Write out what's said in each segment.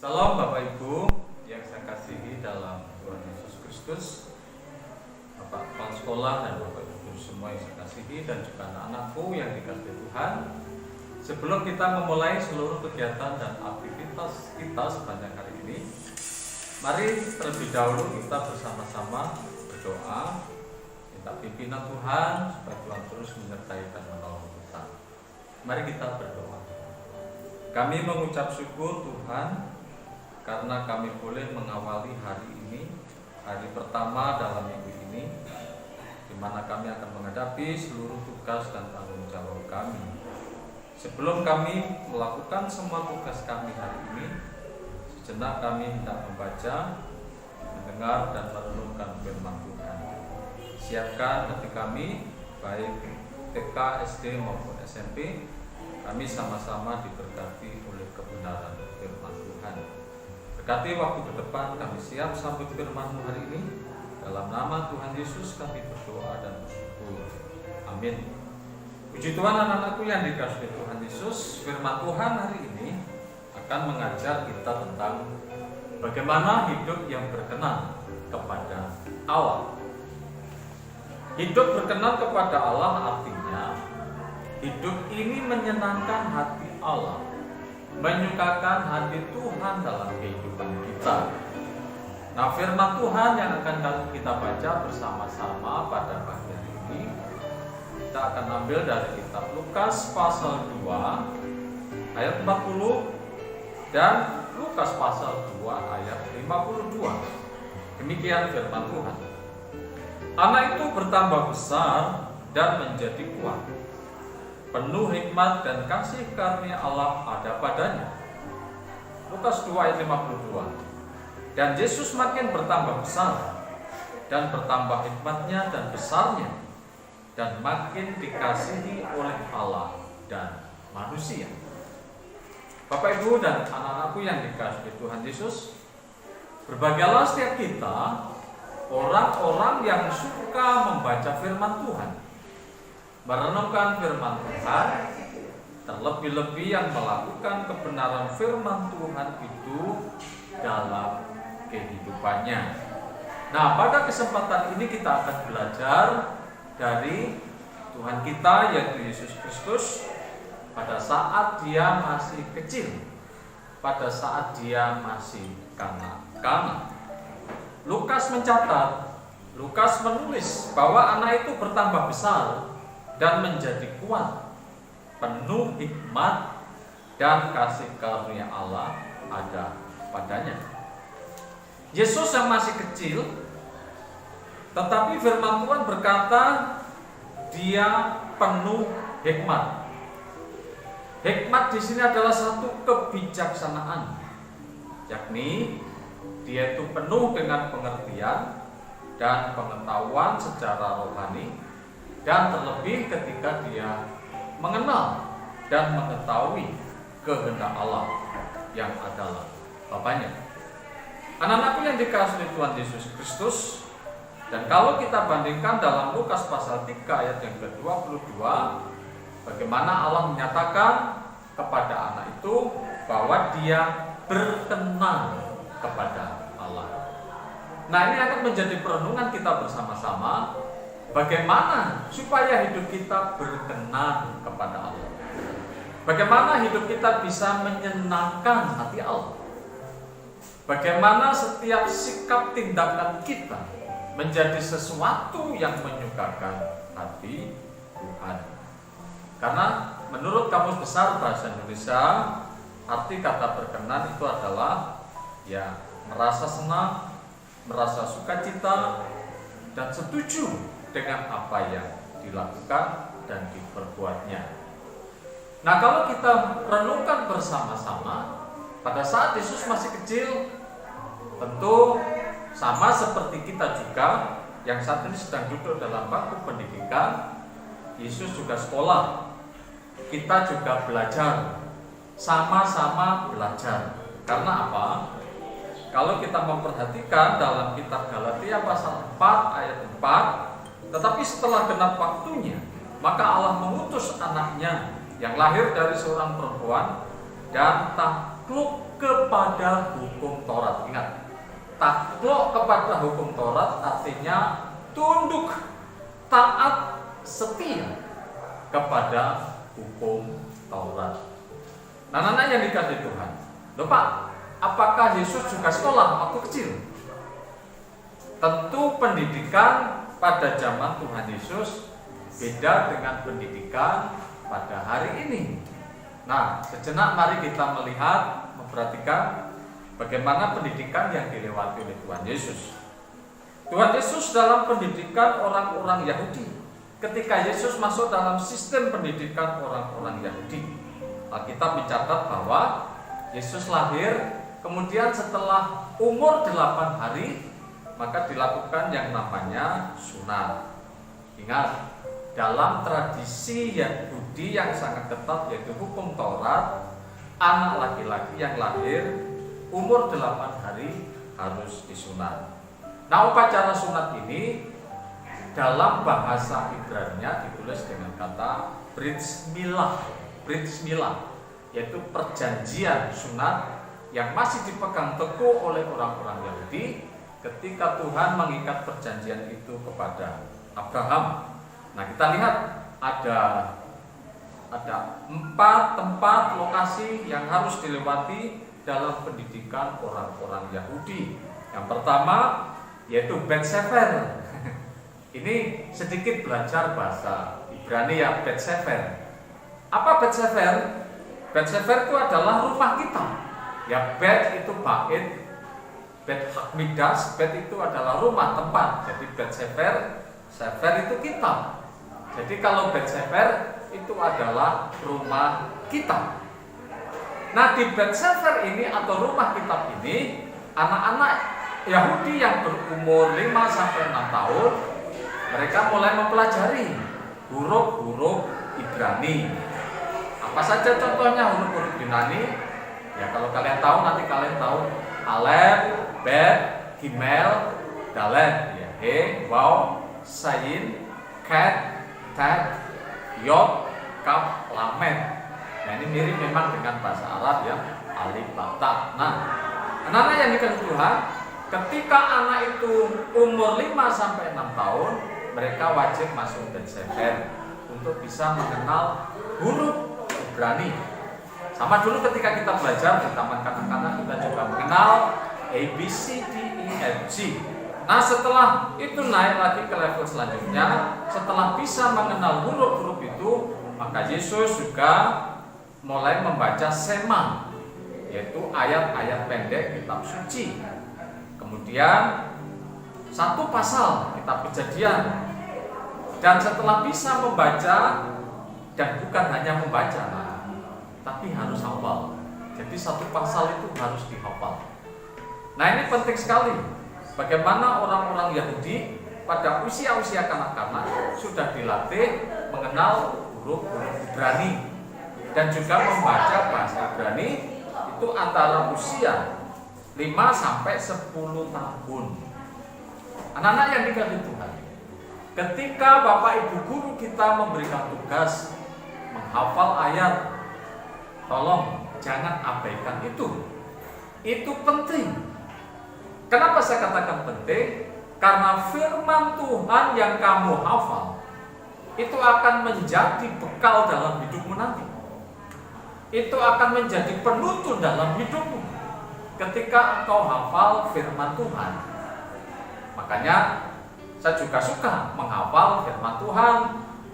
Salam Bapak Ibu yang saya kasihi dalam Tuhan Yesus Kristus, Bapak Kepala Sekolah dan Bapak Ibu semua yang saya kasihi, dan juga anak-anakku yang dikasihi Tuhan. Sebelum kita memulai seluruh kegiatan dan aktivitas kita sepanjang hari ini, mari terlebih dahulu kita bersama-sama berdoa, minta pimpinan Tuhan supaya Tuhan terus menyertai dan menolong kita. Mari kita berdoa. Kami mengucap syukur Tuhan karena kami boleh mengawali hari ini, hari pertama dalam minggu ini, di mana kami akan menghadapi seluruh tugas dan tanggung jawab kami. Sebelum kami melakukan semua tugas kami hari ini, sejenak kami hendak membaca, mendengar dan merenungkan firman Tuhan. Siapkan hati kami, baik TK, SD maupun SMP, kami sama-sama diberkati oleh kebenaran firman Tuhan. Berkati waktu ke depan, kami siap sambut firman-Mu hari ini. Dalam nama Tuhan Yesus kami berdoa dan bersyukur. Amin. Puji Tuhan, anak-anakku yang dikasihi Tuhan Yesus, firman Tuhan hari ini akan mengajar kita tentang bagaimana hidup yang berkenan kepada Allah. Hidup berkenan kepada Allah artinya hidup ini menyenangkan hati Allah, menyukakan hati Tuhan dalam kehidupan kita. Nah, firman Tuhan yang akan kita baca bersama-sama pada pagi hari ini, kita akan ambil dari kitab Lukas pasal 2 ayat 40 dan Lukas pasal 2 ayat 52. Demikian firman Tuhan. Anak itu bertambah besar dan menjadi kuat, penuh hikmat dan kasih karunia Allah ada padanya. Lukas 2 ayat 52. Dan Yesus makin bertambah besar dan bertambah hikmatnya dan besarnya, dan makin dikasihi oleh Allah dan manusia. Bapak Ibu dan anak-anakku yang dikasihi Tuhan Yesus, berbahagialah setiap kita, orang-orang yang suka membaca firman Tuhan, merenungkan firman Tuhan, terlebih-lebih yang melakukan kebenaran firman Tuhan itu dalam kehidupannya. Nah, pada kesempatan ini kita akan belajar dari Tuhan kita yaitu Yesus Kristus pada saat dia masih kecil, pada saat dia masih kanak-kanak. Lukas mencatat, Lukas menulis bahwa anak itu bertambah besar dan menjadi kuat, penuh hikmat dan kasih karunia Allah ada padanya. Yesus yang masih kecil, tetapi firman Tuhan berkata dia penuh hikmat. Hikmat di sini adalah satu kebijaksanaan, yakni dia itu penuh dengan pengertian dan pengetahuan secara rohani, dan terlebih ketika dia mengenal dan mengetahui kehendak Allah yang adalah Bapaknya. Anak-anakku yang dikasihi Tuhan Yesus Kristus, dan kalau kita bandingkan dalam Lukas pasal 3 ayat yang ke-22, bagaimana Allah menyatakan kepada anak itu bahwa dia berkenan kepada Allah. Nah, ini akan menjadi perenungan kita bersama-sama, bagaimana supaya hidup kita berkenan kepada Allah. Bagaimana hidup kita bisa menyenangkan hati Allah. Bagaimana setiap sikap tindakan kita menjadi sesuatu yang menyukakan hati Tuhan. Karena menurut Kamus Besar Bahasa Indonesia, arti kata berkenan itu adalah merasa senang, merasa sukacita, dan setuju dengan apa yang dilakukan dan diperbuatnya. Nah, kalau kita renungkan bersama-sama, pada saat Yesus masih kecil, tentu sama seperti kita juga yang saat ini sedang duduk dalam bangku pendidikan, Yesus juga sekolah, kita juga belajar, sama-sama belajar. Karena apa? Kalau kita memperhatikan dalam kitab Galatia pasal 4 ayat 4, tetapi setelah genap waktunya, maka Allah mengutus anaknya yang lahir dari seorang perempuan dan takluk kepada hukum Taurat. Ingat, takluk kepada hukum Taurat artinya tunduk, taat, setia kepada hukum Taurat. Nah, anak yang dikasihi Tuhan, loh Pak, apakah Yesus juga sekolah waktu kecil? Tentu pendidikan pada zaman Tuhan Yesus beda dengan pendidikan pada hari ini. Nah, sejenak mari kita melihat, memperhatikan bagaimana pendidikan yang dilewati oleh Tuhan Yesus. Tuhan Yesus dalam pendidikan orang-orang Yahudi. Ketika Yesus masuk dalam sistem pendidikan orang-orang Yahudi, Alkitab mencatat bahwa Yesus lahir, kemudian setelah umur 8 hari, maka dilakukan yang namanya sunat. Ingat, dalam tradisi Yahudi yang sangat ketat, yaitu hukum Taurat, anak laki-laki yang lahir umur 8 hari harus disunat. Nah, upacara sunat ini dalam bahasa Ibrani ditulis dengan kata Brit Milah, yaitu perjanjian sunat yang masih dipegang teguh oleh orang-orang Yahudi ketika Tuhan mengikat perjanjian itu kepada Abraham. Nah, kita lihat ada 4 tempat lokasi yang harus dilewati dalam pendidikan orang-orang Yahudi. Yang pertama yaitu Bet Sefer. Ini sedikit belajar bahasa Ibrani ya, Bet Sefer. Apa Bet Sefer? Bet Sefer itu adalah rumah kita. Ya, Bet itu bait, Bet Hakmidas, Bet itu adalah rumah tempat. Jadi Bet Sefer, Sefer itu kitab. Jadi kalau Bet Sefer itu adalah rumah kita. Nah, di Bet Sefer ini atau rumah kitab ini, anak-anak Yahudi yang berumur 5-6 tahun, mereka mulai mempelajari huruf-huruf Ibrani. Apa saja contohnya huruf-huruf Yunani? Ya, kalau kalian tahu, nanti kalian tahu Alef, Bet, Gimel, Dalet, ya, He, Waw, Sayin, Ket, Tet, Yod, Kaf, Lamed. Nah, ini mirip memang dengan bahasa Arab ya, Alif, Bata. Nah, anak-anak yang dikasihi Tuhan, ketika anak itu umur 5-6 tahun, mereka wajib masuk Bet Sefer untuk bisa mengenal huruf Ibrani. Sama dulu ketika kita belajar di taman kanak-kanak, kita juga mengenal A, B, C, D, E, F, G. Nah, setelah itu naik lagi ke level selanjutnya, setelah bisa mengenal huruf-huruf itu, maka Yesus juga mulai membaca Sema, yaitu ayat-ayat pendek kitab suci. Kemudian 1 pasal kitab Kejadian. Dan setelah bisa membaca, dan bukan hanya membaca, tapi harus hafal. Jadi 1 pasal itu harus dihafal. Nah, ini penting sekali. Bagaimana orang-orang Yahudi pada usia-usia kanak-kanak sudah dilatih mengenal huruf-huruf Ibrani dan juga membaca bahasa Ibrani itu antara usia 5-10 tahun. Anak-anak yang dikasihi Tuhan, ketika Bapak Ibu guru kita memberikan tugas menghafal ayat, tolong jangan abaikan itu. Itu penting. Kenapa saya katakan penting? Karena firman Tuhan yang kamu hafal itu akan menjadi bekal dalam hidupmu nanti. Itu akan menjadi penuntun dalam hidupmu ketika engkau hafal firman Tuhan. Makanya saya juga suka menghafal firman Tuhan,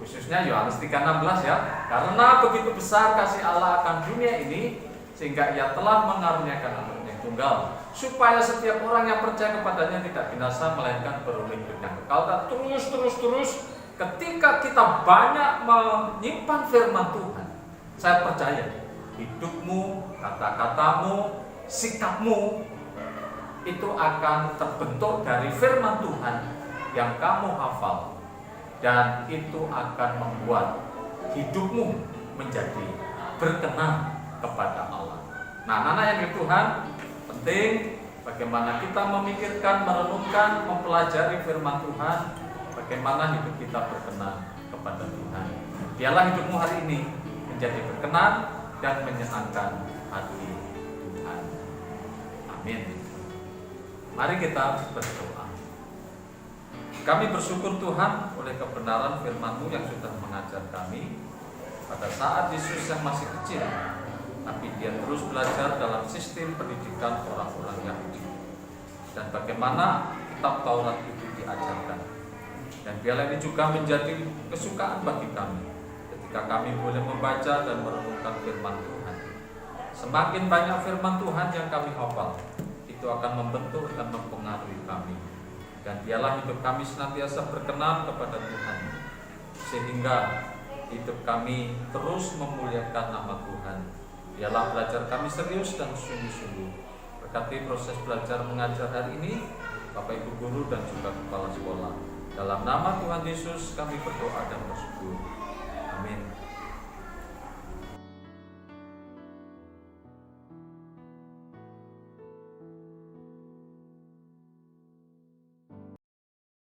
khususnya Yohanes 3:16 ya. Karena begitu besar kasih Allah akan dunia ini, sehingga Ia telah mengaruniakan Anaknya tunggal, supaya setiap orang yang percaya kepadanya tidak binasa, melainkan beroleh hidup yang kekal. Dan terus ketika kita banyak menyimpan firman Tuhan, saya percaya hidupmu, kata-katamu, sikapmu itu akan terbentuk dari firman Tuhan yang kamu hafal, dan itu akan membuat hidupmu menjadi berkenan kepada Allah. Nah, anak-anak yang di Tuhan, penting bagaimana kita memikirkan, merenungkan, mempelajari firman Tuhan, bagaimana hidup kita berkenan kepada Tuhan. Biarlah hidupmu hari ini menjadi berkenan dan menyenangkan hati Amin. Mari kita berdoa. Kami bersyukur Tuhan oleh kebenaran firman-Mu yang sudah mengajar kami pada saat Yesus yang masih kecil, tapi dia terus belajar dalam sistem pendidikan orang-orang Yahudi dan bagaimana kitab Taurat itu diajarkan. Dan biarlah ini juga menjadi kesukaan bagi kami ketika kami boleh membaca dan merenungkan firman Tuhan. Semakin banyak firman Tuhan yang kami hafal, itu akan membentuk dan mempengaruhi kami. Dan biarlah hidup kami senantiasa berkenan kepada Tuhan, sehingga hidup kami terus memuliakan nama Tuhan. Biarlah belajar kami serius dan sungguh-sungguh. Berkati proses belajar mengajar hari ini, Bapak Ibu Guru dan juga Kepala Sekolah. Dalam nama Tuhan Yesus kami berdoa dan bersyukur.